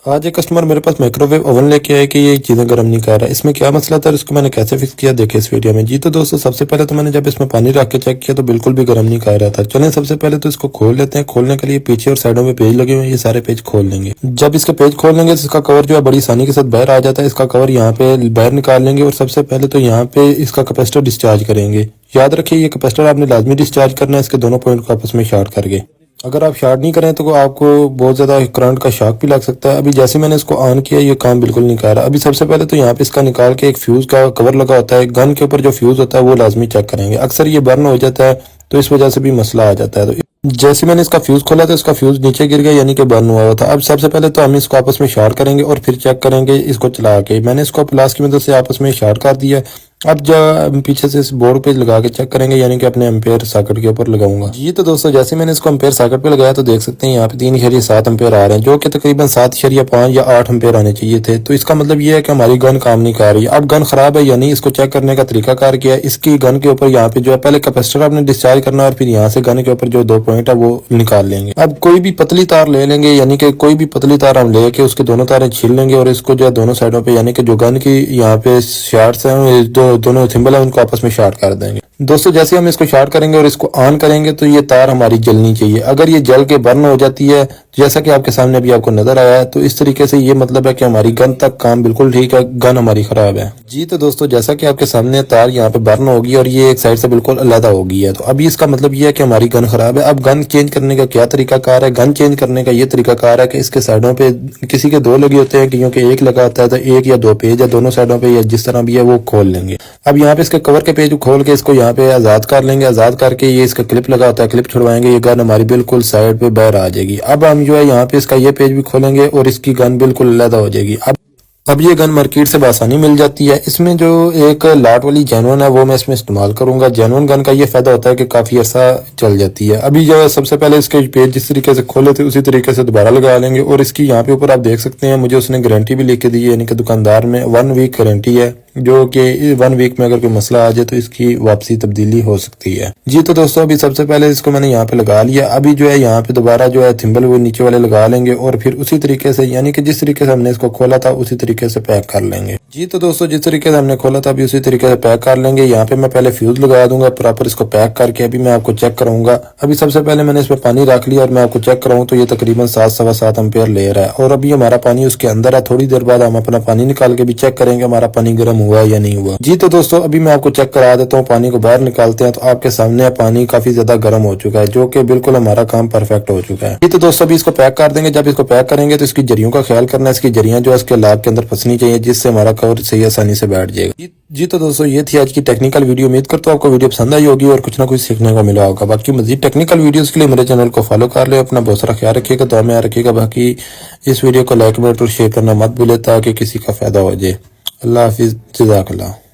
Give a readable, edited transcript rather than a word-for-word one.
آج ایک کسٹمر میرے پاس مائکروویو اوون لے کے آئے کہ یہ چیزیں گرم نہیں کر رہا ہے. اس میں کیا مسئلہ تھا اور اس کو میں نے کیسے فکس کیا دیکھیں اس ویڈیو میں. جی تو دوستو سب سے پہلے تو میں نے جب اس میں پانی رکھ کے چیک کیا تو بالکل بھی گرم نہیں کر رہا تھا. چلیں سب سے پہلے تو اس کو کھول لیتے ہیں. کھولنے کے لیے پیچھے اور سائڈوں میں پیج لگے ہوئے ہیں, یہ سارے پیج کھول لیں گے. جب اس کے پیج کھول لیں گے تو اس کا کور جو ہے بڑی آسانی کے ساتھ باہر آ جاتا ہے. اس کا کور یہاں پہ باہر نکال لیں گے اور سب سے پہلے تو یہاں پہ اس کا کیپیسٹر ڈسچارج کریں گے. یاد رکھیے یہ کیپیسٹر آپ نے لازمی ڈسچارج کرنا ہے اس کے دونوں پوائنٹ کو آپس میں شارٹ کر کے. اگر آپ شارٹ نہیں کریں تو آپ کو بہت زیادہ کرنٹ کا شاک بھی لگ سکتا ہے. ابھی جیسے میں نے اس کو آن کیا یہ کام بالکل نہیں کر رہا. ابھی سب سے پہلے تو یہاں پہ اس کا نکال کے ایک فیوز کا کور لگا ہوتا ہے, گن کے اوپر جو فیوز ہوتا ہے وہ لازمی چیک کریں گے. اکثر یہ برن ہو جاتا ہے تو اس وجہ سے بھی مسئلہ آ جاتا ہے. تو جیسے میں نے اس کا فیوز کھولا تو اس کا فیوز نیچے گر گیا یعنی کہ برن ہوا تھا. اب سب سے پہلے تو ہم اس کو آپس میں شارٹ کریں گے اور پھر چیک کریں گے اس کو چلا کے. میں نے اس کو پلاس کی مدد سے آپس میں شارٹ کر دیا. اب جو پیچھے سے اس بورڈ پہ لگا کے چیک کریں گے یعنی کہ اپنے امپیئر ساکٹ کے اوپر لگاؤں گا. جی تو دوستو جیسے میں نے اس کو امپیئر ساکٹ پہ لگایا تو دیکھ سکتے ہیں یہاں پہ 3.7 امپیئر آ رہے ہیں جو کہ تقریباً 7.5 یا 8 امپیئر آنے چاہیے تھے. تو اس کا مطلب یہ ہے کہ ہماری گن کام نہیں کر رہی. اب گن خراب ہے یعنی اس کو چیک کرنے کا طریقہ کار کیا ہے. اس کی گن کے اوپر یہاں پہ جو ہے پہلے کیپیسٹر آپ نے ڈسچارج کرنا اور پھر یہاں سے گن کے اوپر جو 2 پوائنٹ ہے وہ نکال لیں گے. اب کوئی بھی پتلی تار لے لیں گے یعنی کہ کوئی بھی پتلی تار ہم لے کے اس کے دونوں تاریں چھیل لیں گے اور اس کو جو ہے دونوں سائڈوں پہ یعنی کہ جو گن کی یہاں پہ شارٹس ہیں دونوں تھمبل ہیں ان کو آپس میں شارٹ کر دیں گے. دوستو جیسے ہم اس کو شارٹ کریں گے اور اس کو آن کریں گے تو یہ تار ہماری جلنی چاہیے. اگر یہ جل کے برن ہو جاتی ہے جیسا کہ آپ کے سامنے ابھی آپ کو نظر آیا ہے تو اس طریقے سے یہ مطلب ہے کہ ہماری گن تک کام بالکل ٹھیک ہے, گن ہماری خراب ہے. جی تو دوستو جیسا کہ آپ کے سامنے تار یہاں پہ برن ہوگی اور یہ ایک سائڈ سے بالکل علیحدہ ہوگی ہے تو ابھی اس کا مطلب یہ ہے کہ ہماری گن خراب ہے. اب گن چینج کرنے کا کیا طریقہ کار ہے؟ گن چینج کرنے کا یہ طریقہ کار ہے کہ اس کے سائڈوں پہ کسی کے 2 لگے ہوتے ہیں کیونکہ ایک لگا ہوتا ہے تو 1 یا 2 پیج ہے دونوں سائڈوں پہ یا جس طرح بھی ہے وہ کھول لیں گے. اب یہاں پہ اس کے کور کے پیج کھول کے اس کو یہاں پہ آزاد کر لیں گے. آزاد کر کے یہ اس کا کلپ لگا ہوتا ہے, کلپ چھڑوائیں گے, یہ گن ہماری بالکل سائڈ پہ باہر آ جائے گی. اب ہم جو ہے یہاں پہ اس کا یہ پیج بھی کھولیں گے اور اس کی گن بالکل علیحدہ ہو جائے گی. اب یہ گن مارکیٹ سے بآسانی مل جاتی ہے. اس میں جو ایک لاٹ والی جینون ہے وہ میں اس میں استعمال کروں گا. جینون گن کا یہ فائدہ ہوتا ہے کہ کافی عرصہ چل جاتی ہے. ابھی جو ہے سب سے پہلے اس کے پیج جس طریقے سے کھولے تھے اسی طریقے سے دوبارہ لگا لیں گے اور اس کی یہاں پہ اوپر آپ دیکھ سکتے ہیں مجھے اس نے گارنٹی بھی لکھ کے دی ہے یعنی کہ دکاندار میں 1 ویک گارنٹی ہے جو کہ 1 ویک میں اگر کوئی مسئلہ آ جائے تو اس کی واپسی تبدیلی ہو سکتی ہے. جی تو دوستو ابھی سب سے پہلے اس کو میں نے یہاں پہ لگا لیا. ابھی جو ہے یہاں پہ دوبارہ جو ہے تھمبل وہ نیچے والے لگا لیں گے اور پھر اسی طریقے سے یعنی کہ جس طریقے سے ہم نے اس کو کھولا تھا اسی طریقے سے پیک کر لیں گے. جی تو دوستو جس طریقے سے ہم نے کھولا تھا ابھی اسی طریقے سے پیک کر لیں گے. یہاں پہ میں پہلے فیوز لگا دوں گا پراپر اس کو پیک کر کے. ابھی میں آپ کو چیک کراؤں گا. ابھی سب سے پہلے میں نے اس میں پانی رکھ لیا اور میں آپ کو چیک کراؤں تو یہ تقریباً 7.25 امپیئر لے رہا ہے اور ابھی ہمارا پانی اس کے اندر ہے. تھوڑی دیر بعد ہم اپنا پانی نکال کے بھی چیک کریں گے ہمارا پانی گرم ہوا ہے یا نہیں ہوا. جی تو دوستو ابھی میں آپ کو چیک کرا دیتا ہوں. پانی کو باہر نکالتے ہیں تو آپ کے سامنے پانی کافی زیادہ گرم ہو چکا ہے جو کہ بالکل ہمارا کام پرفیکٹ ہو چکا ہے. جی تو دوستو ابھی اس کو پیک کر دیں گے. جب اس کو پیک کریں گے تو اس کی جریوں کا خیال کرنا ہے. اس کی جریاں جو ہے اس کے لاک کے اندر پھنسنی چاہیے جس سے ہمارا کور صحیح آسانی سے بیٹھ جائے گا. جی تو دوستو یہ تھی آج کی ٹیکنیکل ویڈیو. امید کرتا ہوں آپ کو ویڈیو پسند آئی ہوگی اور کچھ نہ کچھ سیکھنے کو ملا ہوگا. باقی مزید ٹیکنیکل ویڈیوز کے لیے میرے چینل کو فالو کر لیں. اپنا بہت سارا خیال رکھیے گا, دعا میں رکھیے گا. باقی اس ویڈیو کو لائک اور شیئر کرنا مت بھولے تاکہ کسی کا فائدہ ہو جائے. اللہ حافظ. جزاک اللہ.